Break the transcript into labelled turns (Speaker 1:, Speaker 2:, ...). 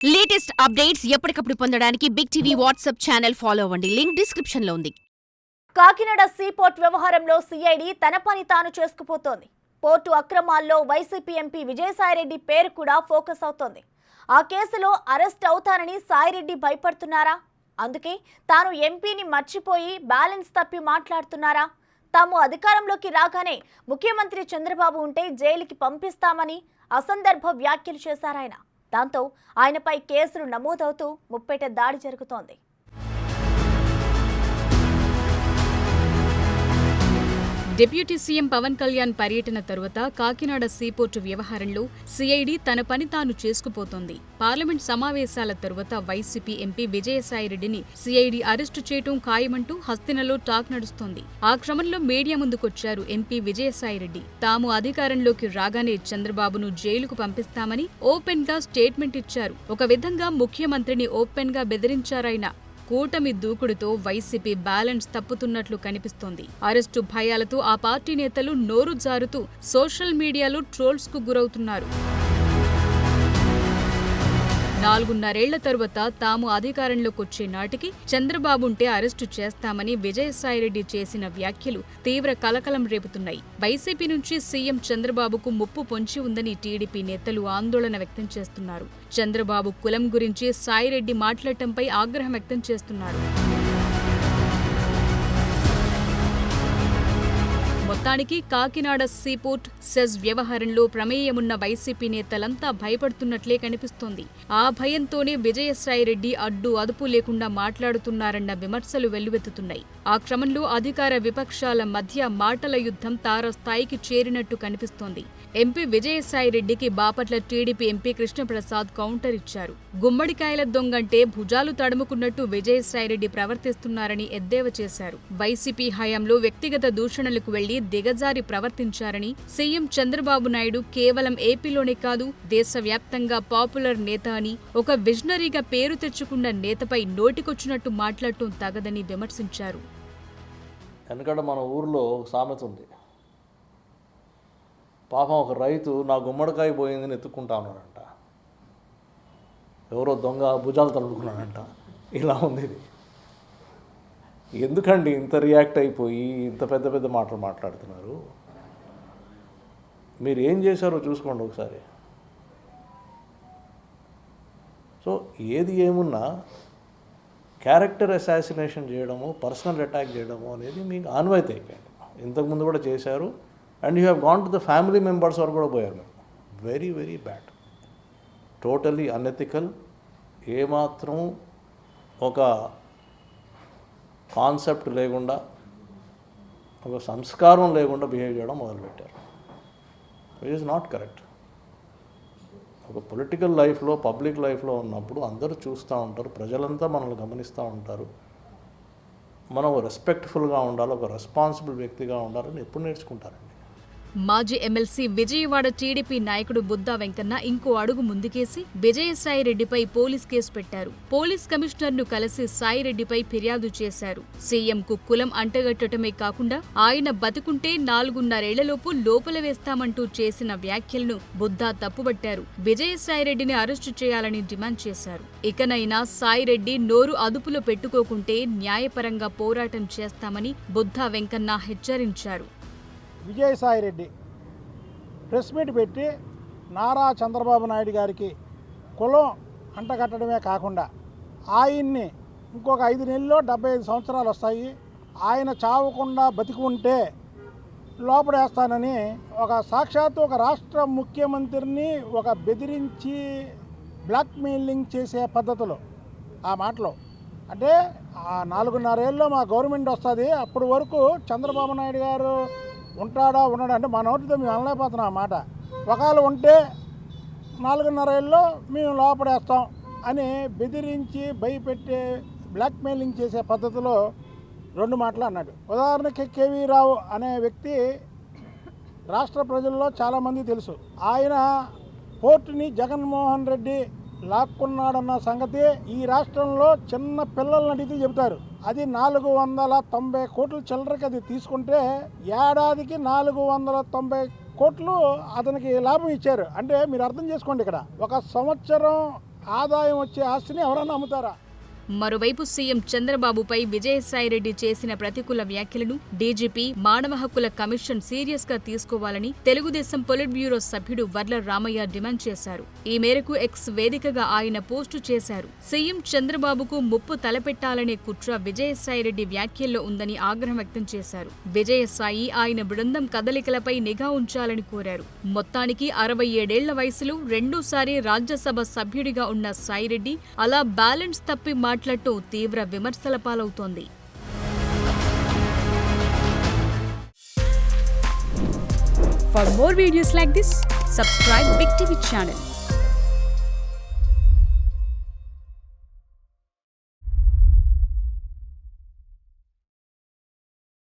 Speaker 1: Latest updates ఎప్పటికప్పుడు పొందడానికి big TV WhatsApp channel follow అవ్వండి. లింక్ డిస్క్రిప్షన్ లో ఉంది.
Speaker 2: కాకినాడ సీపోర్ట్ వ్యవహారంలో సిఐడి తన పని తాను చేసుకుపోతోంది. పోర్టు అక్రమాల్లో వైసీపీ ఎంపీ విజయసాయిరెడ్డి పేరు కూడా ఫోకస్ అవుతోంది. ఆ కేసులో అరెస్ట్ అవుతానని సాయిరెడ్డి భయపడుతున్నారా? అందుకే తాను ఎంపీని మర్చిపోయి బ్యాలెన్స్ తప్పి మాట్లాడుతున్నారా? తాము అధికారంలోకి రాగానే ముఖ్యమంత్రి చంద్రబాబు ఉంటే జైలుకి పంపిస్తామని అసందర్భ వ్యాఖ్యలు చేశారాయన. దాంతో ఆయనపై కేసులు నమోదవుతూ ముప్పేట దాడి జరుగుతోంది.
Speaker 3: డిప్యూటీ సీఎం పవన్ కళ్యాణ్ పర్యటన తరువాత కాకినాడ సీపోర్టు వ్యవహారంలో సిఐడి తన పని తాను చేసుకుపోతోంది. పార్లమెంట్ సమావేశాల తరువాత వైసీపీ ఎంపీ విజయసాయిరెడ్డిని సిఐడి అరెస్టు చేయటం ఖాయమంటూ హస్తినలో టాక్ నడుస్తోంది. ఆ క్రమంలో మీడియా ముందుకొచ్చారు ఎంపీ విజయసాయిరెడ్డి. తాము అధికారంలోకి రాగానే చంద్రబాబును జైలుకు పంపిస్తామని ఓపెన్ గా స్టేట్మెంట్ ఇచ్చారు. ఒక విధంగా ముఖ్యమంత్రిని ఓపెన్ గా బెదిరించారాయన. కూటమి దూకుడుతో వైసీపీ బ్యాలెన్స్ తప్పుతున్నట్లు కనిపిస్తోంది. అరెస్టు భయాలతో ఆ పార్టీ నేతలు నోరు జారుతూ సోషల్ మీడియాలో ట్రోల్స్ కు గురవుతున్నారు. 4.5 తరువాత తాము అధికారంలోకొచ్చే నాటికి చంద్రబాబుంటే అరెస్టు చేస్తామని విజయసాయిరెడ్డి చేసిన వ్యాఖ్యలు తీవ్ర కలకలం రేపుతున్నాయి. వైసీపీ నుంచి సీఎం చంద్రబాబుకు ముప్పు పొంచి ఉందని టీడీపీ నేతలు ఆందోళన వ్యక్తం చేస్తున్నారు. చంద్రబాబు కులం గురించి సాయిరెడ్డి మాట్లాడటంపై ఆగ్రహం వ్యక్తం చేస్తున్నారు. మొత్తానికి కాకినాడ సీపోర్ట్ సెజ్ వ్యవహారంలో ప్రమేయమున్న వైసీపీ నేతలంతా భయపడుతున్నట్లే కనిపిస్తోంది. ఆ భయంతోనే విజయసాయిరెడ్డి అడ్డు అదుపు లేకుండా మాట్లాడుతున్నారన్న విమర్శలు వెల్లువెత్తుతున్నాయి. ఆ క్రమంలో అధికార విపక్షాల మధ్య మాటల యుద్ధం తారస్థాయికి చేరినట్టు కనిపిస్తోంది. ఎంపీ విజయసాయిరెడ్డికి Bapatla TDP MP Krishna Prasad counter ఇచ్చారు. గుమ్మడికాయల దొంగంటే భుజాలు తడుముకున్నట్టు విజయసాయిరెడ్డి ప్రవర్తిస్తున్నారని ఎద్దేవా చేశారు. వైసీపీ హయాంలో వ్యక్తిగత దూషణలకు వెళ్లి దిగజారి ప్రవర్తించారని, సీఎం చంద్రబాబు నాయుడు కేవలం ఏపీలోనే కాదు దేశవ్యాప్తంగా పాపులర్ నేత అని, ఒక విజనరీగా పేరు తెచ్చుకున్న నేతపై నోటికొచ్చినట్టు మాట్లాడటం తగదని విమర్శించారు.
Speaker 4: ఎందుకంటే మన ఊర్లో సామెత ఉంది, పాపం ఒక రైతు నా గుమ్మడికాయ పోయిందని ఎత్తుక్కుంటా ఉన్నాడంట, ఎవరో దొంగ భుజాలు తడుపుకున్నాడంట. ఇలా ఉంది ఇది. ఎందుకండి ఇంత రియాక్ట్ అయిపోయి ఇంత పెద్ద పెద్ద మాటలు మాట్లాడుతున్నారు? మీరు ఏం చేశారో చూసుకోండి ఒకసారి. సో ఏది ఏమున్నా క్యారెక్టర్ అసాసినేషన్ చేయడము, పర్సనల్ అటాక్ చేయడము అనేది మీకు ఆన్వాయితీ అయిపోయింది. ఇంతకుముందు కూడా చేశారు. And you have gone to the family members వరకు కూడా పోయారు. మీరు very very bad, totally unethical. ఏమాత్రం ఒక కాన్సెప్ట్ లేకుండా, ఒక సంస్కారం లేకుండా బిహేవ్ చేయడం మొదలుపెట్టారు. It is not correct. ఒక పొలిటికల్ లైఫ్లో, పబ్లిక్ లైఫ్లో ఉన్నప్పుడు అందరూ చూస్తూ ఉంటారు, ప్రజలంతా మనల్ని గమనిస్తూ ఉంటారు. మనం రెస్పెక్ట్ఫుల్గా ఉండాలి, ఒక రెస్పాన్సిబుల్ వ్యక్తిగా ఉండాలని ఎప్పుడు నేర్చుకుంటారండి.
Speaker 3: మాజీ ఎమ్మెల్సీ విజయవాడ టీడీపీ నాయకుడు బుద్దా వెంకన్న ఇంకో అడుగు ముందుకేసి విజయసాయిరెడ్డిపై పోలీస్ కేసు పెట్టారు. పోలీస్ కమిషనర్ను కలిసి సాయిరెడ్డిపై ఫిర్యాదు చేశారు. సీఎంకు కులం అంటగట్టడమే కాకుండా ఆయన బతుకుంటే 4.5 లోపల వేస్తామంటూ చేసిన వ్యాఖ్యలను బుద్దా తప్పుబట్టారు. విజయసాయిరెడ్డిని అరెస్టు చేయాలని డిమాండ్ చేశారు. ఇకనైనా సాయిరెడ్డి నోరు అదుపులో పెట్టుకోకుంటే న్యాయపరంగా పోరాటం చేస్తామని బుద్దా వెంకన్న హెచ్చరించారు.
Speaker 5: విజయసాయిరెడ్డి ప్రెస్ మీట్ పెట్టి నారా చంద్రబాబు నాయుడు గారికి కులం అంటగట్టడమే కాకుండా ఆయన్ని ఇంకొక 5 నెలల్లో 75 సంవత్సరాలు వస్తాయి, ఆయన చావకుండా బతికి ఉంటే లోపడేస్తానని ఒక సాక్షాత్తు ఒక రాష్ట్ర ముఖ్యమంత్రిని ఒక బెదిరించి బ్లాక్మెయిలింగ్ చేసే పద్ధతిలో ఆ మాటలో, అంటే 4.5 ఏళ్ళలో మా గవర్నమెంట్ వస్తుంది, అప్పటి వరకు చంద్రబాబు నాయుడు గారు ఉంటాడా ఉన్నాడా అంటే మా నోటితో మేము అనలేకపోతున్నాం ఆ మాట. ఒకవేళ ఉంటే 4.5 ఏళ్ళలో మేము లోపడేస్తాం అని బెదిరించి భయపెట్టే బ్లాక్మెయిలింగ్ చేసే పద్ధతిలో 2 మాటలు అన్నాడు. ఉదాహరణకి కేవీ రావు అనే వ్యక్తి రాష్ట్ర ప్రజల్లో చాలామంది తెలుసు. ఆయన పోర్టుని జగన్మోహన్ రెడ్డి లాక్కున్నాడన్న సంగతి ఈ రాష్ట్రంలో చిన్న పిల్లలను అడిగితే చెబుతారు. అది 490 కోట్ల చిల్లరకి అది తీసుకుంటే ఏడాదికి 490 కోట్లు అతనికి లాభం ఇచ్చారు. అంటే మీరు అర్థం చేసుకోండి, ఇక్కడ 1 సంవత్సరం ఆదాయం వచ్చే ఆస్తిని ఎవరన్నా అమ్ముతారా?
Speaker 3: మరోవైపు సీఎం చంద్రబాబుపై విజయసాయిరెడ్డి చేసిన ప్రతికూల వ్యాఖ్యలను డీజీపీ మానవ హక్కుల కమిషన్ సీరియస్ గా తీసుకోవాలని తెలుగుదేశం పొలిట్ బ్యూరో సభ్యుడు వర్ల రామయ్య డిమాండ్ చేశారు. ఈ మేరకు ఎక్స్ వేదికగా ఆయన పోస్టు చేశారు. సీఎం చంద్రబాబుకు ముప్పు తలపెట్టాలనే కుట్ర విజయసాయిరెడ్డి వ్యాఖ్యల్లో ఉందని ఆగ్రహం వ్యక్తం చేశారు. విజయసాయి ఆయన బృందం కదలికలపై నిఘా ఉంచాలని కోరారు. మొత్తానికి 67 వయసులో రెండోసారి రాజ్యసభ సభ్యుడిగా ఉన్న సాయిరెడ్డి అలా బ్యాలెన్స్ తప్పి మాట్లాడుతూ తీవ్ర విమర్శల పాలవుతోంది.
Speaker 6: For more videos like this, subscribe Big TV channel.